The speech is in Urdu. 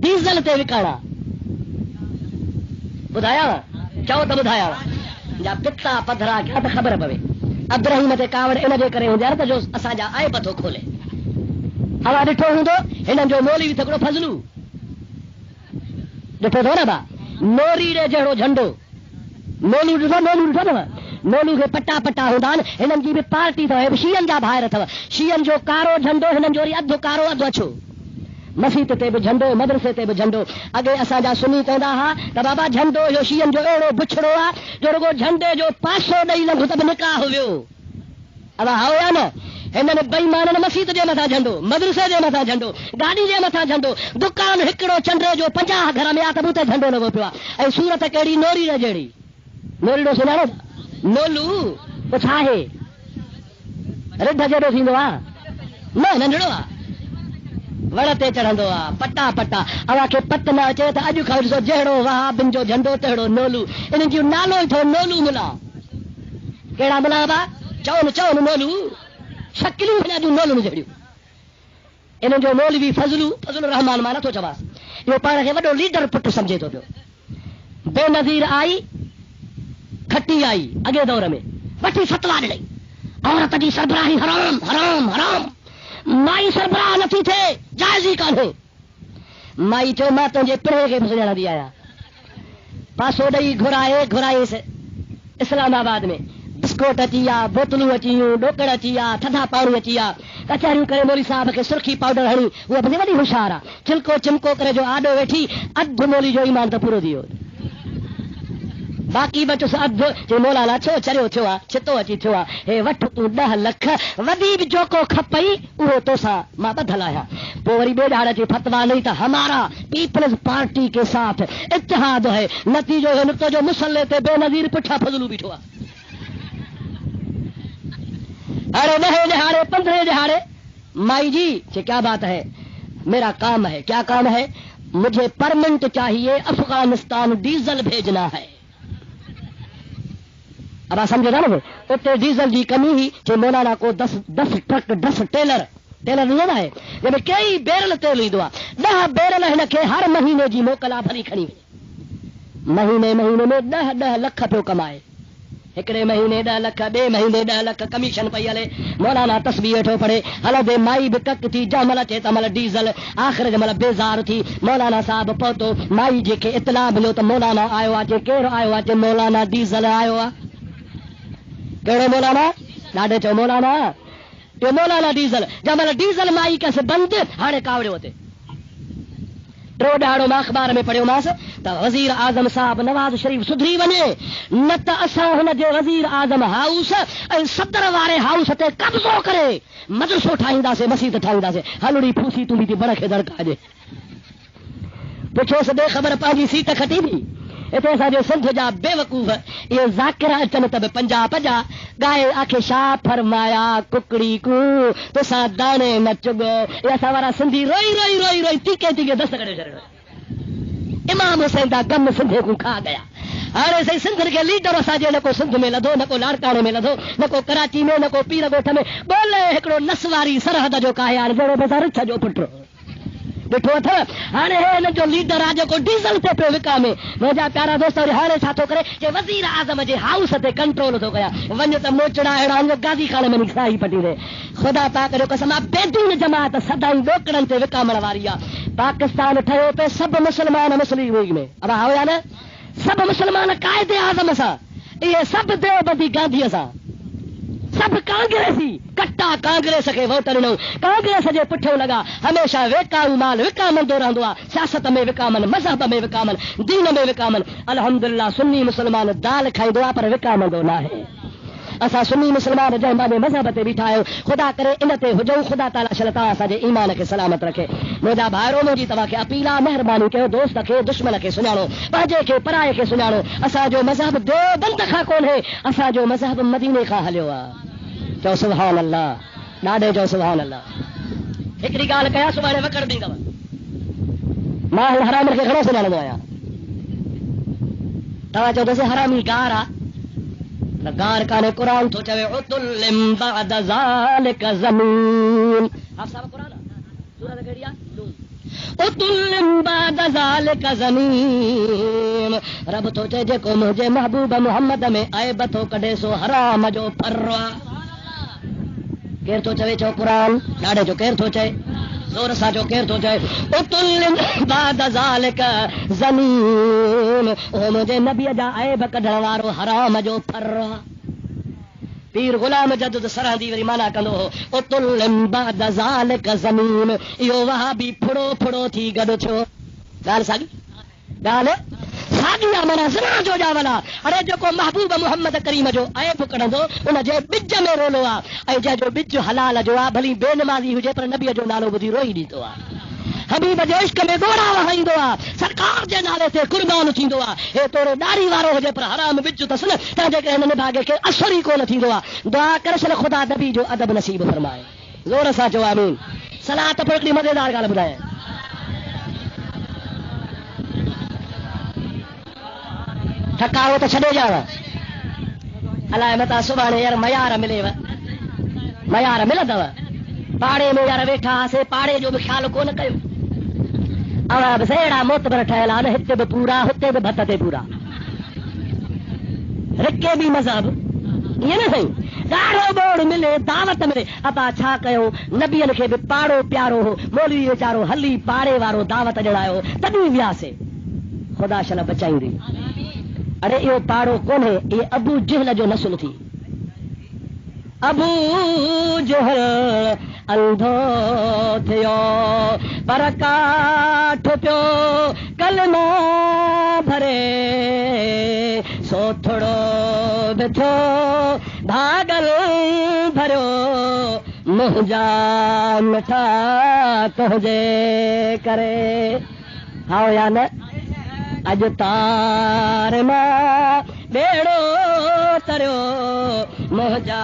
ڈیزل تے وکانا بدھایا چاہو تو بدھایا جا پتا پدھرا کیا تو خبر پوے ابراہیم تے کاوڑ ان جے کرے ہوندا تے جو اسا جا آئے پتو کھولے ہوا ڈٹھو ہوندو ہن جو مولوی تکڑو فضلو ڈٹھو تو نا با نوری دے جڑو جھنڈو مولو ڈٹھو مولو کے پٹا پٹا ہندان ہنن جی بھی پارٹی تو شیعن جا بھائر تھو شیعن جو کارو جھنڈو ہنن جو ادھو کارو ادھو اچھو مسجد تے بھی جھنڈو مدرسے تے بھی جھنڈو اگے اسا جا سنی کہندا ہا تے بابا جھنڈو جو شیعن جو اڑو بچڑو آ جو رگو جھنڈے جو پاسو ڈئی لنگو تب نکاح ہویو ابا ہویا نا ہنن بے ایمان مسجد دے متھا جھنڈو مدرسے دے متھا جھنڈو گاڑی دے متھا جھنڈو دکان ہکڑو چنڈے جو 50 گھر میں آ تے بوتے جھنڈو لگو پیا اے صورت کیڑی نوری نہ جڑی نوری نو سناڑو نولو پچھا ہے رڈ جڑو تھیندو آ نہ ننڈڑو آ وڑتے چڑھندو آ پٹا پٹا اوا کے پت نہ اچے تے اج کھاؤ سو جہڑو واہ بن جو جھنڈو تہڑو نولو ان جو نالو تھو نولو ملا کیڑا ملا با چون نولو شکلو ہنا جو نولو جڑیو ان جو مولوی فضل الرحمان مانا تو چواس یہ پاڑ کے وڈو لیڈر پٹ سمجھے تو پیو بے نظیر آئی کھٹی آئی اگے دور میں وٹی فتوا ڈئی عورت جی سربراہی حرام حرام حرام مائی سربراہ نتھی تھے جائز ہی کان ہو مائی چو ماں تجھے پڑھے کے مسجد دی آیا پاسو ڈئی گھرائے سے اسلام آباد میں بسکوٹ اچیا بوتلوں اچیوں ڈوکڑ اچیا تھدا پانی اچیا کچہریوں کرے مولی صاحب کے سرخی پاؤڈر ہنی وہ بڑی وڈی ہوشیار آ چلکو چمکو کرے جو آڈو ویٹھی ادھ مولی جو ایمان تو پورو دیو باقی بچو ادھ جو مولانا چھو چرو تھو آ چھتو اچی تھو آ اے وٹھ تو 10 لکھ ودی بھی جو کو کھپئی وہ تو سا ماں بدھلایا پوری بے ڈاڑا کی فتوا نہیں تھا ہمارا پیپلز پارٹی کے ساتھ اتحاد ہے نتیجہ ہے نقطہ جو مسلے تے بے نظیر پٹھا فضلو بیٹھوا ارے نہیں دہاڑے 15 دہاڑے مائی جی کیا بات ہے میرا کام ہے کیا کام ہے مجھے پرمنٹ چاہیے افغانستان ڈیزل بھیجنا ہے اب سمجھے نا اتنے ڈیزل کی کمی ہی کہ مولانا کو 10 ٹرک 10 ٹیلر نہیں ہے جب کئی بیرل تیل ہی دعا 10 بیرل ہے کہ ہر مہینے جی موکلا بھری کھڑی مہینے میں 10 لکھ پہ کمائے ایکڑے مہینے 10 لکھ بے مہینے 10 لکھ کمیشن پی ہلے مولانا تسبیح ویٹھو پڑے ہل دے مائی بھی کک تھی جا مل چے مل ڈیزل آخر مل بیزار تھی مولانا صاحب پہتو مائی جے کے اطلاع ملو تو مولانا آیو آ جے کیر آیو آ جے مولانا ڈیزل آیو آ کہڑے مولانا ڈاڈے چو مولانا یہ مولانا ڈیزل جا مل ڈیزل مائی کیسے بند ہاڑے کاوڑے ہوتے ٹرو ڈاڑو میں اخبار میں پڑھو ماس تو وزیر اعظم صاحب نواز شریف سدھری ونے نت اساں ہن جے وزیر اعظم ہاؤس صدر وارے ہاؤس تے قبضو کرے مدرسو ٹھائیندا سے مسجد ٹھائیندا سے ہلڑی پھوسی توں بھی بڑا کھدڑ کاجے پوچھو سے بے خبر پاجی سیٹ کھٹی بھی اتنے سا جو سندھ جا بے وقوف یہ ذاکرہ اچن تب 50 گائے آکھے شاہ فرمایا ککڑی کو تو سا دانے نہ چگو یہ سوارا سندھی روئی روئی روئی روئی تیکے دست کڑے چڑھ امام حسین دا غم سندھے کو کھا گیا ارے سی سندھ کے لیڈر اساجے نہ کو سندھ میں لدھو نہ کو لاڑکانے میں لدھو نہ کو کراچی میں نہ کو پیر گوٹھ میں بولے ہکڑو نسواری سرحد جو کایا جڑو بازار چھ جو پٹرو ڈٹھو تھا ہانے ہے جو لیڈر آج کو ڈیزل تے پہ وکا میں مجھا پیارا دوست اور ہانے ساتھو کرے کہ وزیر اعظم جے ہاؤس تے کنٹرول تو گیا ونج تے موچڑا ہے غازی خانے میں نکھائی پٹی دے خدا پاک جو قسم بے دین جماعت سدائی ڈوکڑن تے وکا مڑ واریا پاکستان ٹھیو پہ سب مسلمان مسلم ہوئی میں اب ہویا نا سب مسلمان قائد اعظم سا یہ سب دیوبندی گاندھی سا سب کانگریسی کٹا کانگریس کے ووٹر نو کانگریس جے پٹھو لگا ہمیشہ وکاؤ مال وکامن دو رہندو آ سیاست میں وکامن مذہب میں وکامن دین میں وکامن الحمدللہ سنی مسلمان دال کھائی دعا پر وکامن دو نہ ہے اسا سنی مسلمان جے مانے مذہب تے بیٹھا ہے خدا کرے ان تے ہجو خدا تعالی شلتا اسا جے ایمان کے سلامت رکھے مجھا بھائرو مجھی توا کے اپیلا مہربانی کیو دوست کے دشمن کے سناڑو باجے کے پرائے کے سناڑو اسا جو مذہب دو بند کھا کون ہے اسا جو مذہب مدینے کھا ہلیو آ جو سبحان اللہ ڈاڈے جو سبحان اللہ ایکڑی گال کیا سبحانے وکڑ دی گا ماں حرام کے کھڑو سناڑو آیا توا جو دسے حرامی گارا گار کانے قرآن تو چوے عطل بعد ذالک زمین آپ صاحب قرآن سورہ کیڑیا اتل بعد ذالک زنیم رب تو چے جے کو مجھے محبوب محمد میں عیب تو کڈے سو حرام جو پروا کیر تو چوے چو قرآن ڈاڑے جو کیر تو چے زور سا جو کیر تو چے اتل بعد ذالک زنیم او مجھے نبی جا عیب کڈن وارو حرام جو پروا پیر غلام جدد سرحدی وری مانا کندو اتل بعد ذالک زنیم یو وہابی پھڑو پھڑو تھی گڈ چھو گال ساگی گال ساگی مانا زنا جو جاولا ارے جو کو محبوب محمد کریم جو عیب کڈندو ان جے بج میں رولو آ اے جو بج حلال جو آ بھلی بے نمازی ہوجے پر نبی جو نالو بدھی روئی ڈیتو آ حبیب جے عشق میں گوڑا وہائیندو آ سرکار جے نالے تے قربان تھیندو آ اے توڑے داڑھی وارو ہوجے پر حرام بج تسن تا جے کہ ہن بھاگے کہ اثر ہی کون تھیندو آ دعا کرسل خدا نبی جو ادب نصیب فرمائے زور سا جو آمین صلاۃ پڑھنی مزیدار گال بدھائے تھکا ہو تو چھڈے جاوا الائے متا صبح یار میار ملے وا میار ملندو پاڑے میں یار ویٹھا سے پاڑے جو بھی خیال کون کيو اوڑا بسیڑا موتبر ٹھہلا ہتے بھی پورا ہتے بھی بھت تے پورا رکے بھی مذہب یہ نہ صحیح داڑھو بوڑ ملے دعوت ملے ابا چھا کيو نبین کي بھی پاڑو پیارو ہو مولوی وچارو ہلی پاڑے وارو دعوت ڏڑايو تڏهن وياسي خدا شل بچائيندي ارے یہ پاڑو کون ہے یہ ابو جہل جو نسل تھی ابو جہل اندھو تھیو پر کاٹھ پیو کلمہ بھرے سو تھوڑو بتھو بھاگل بھرو مہجا مٹھا تجھے کرے ہاؤ یا نہ اج تار ماں بیڑو ترو مہجا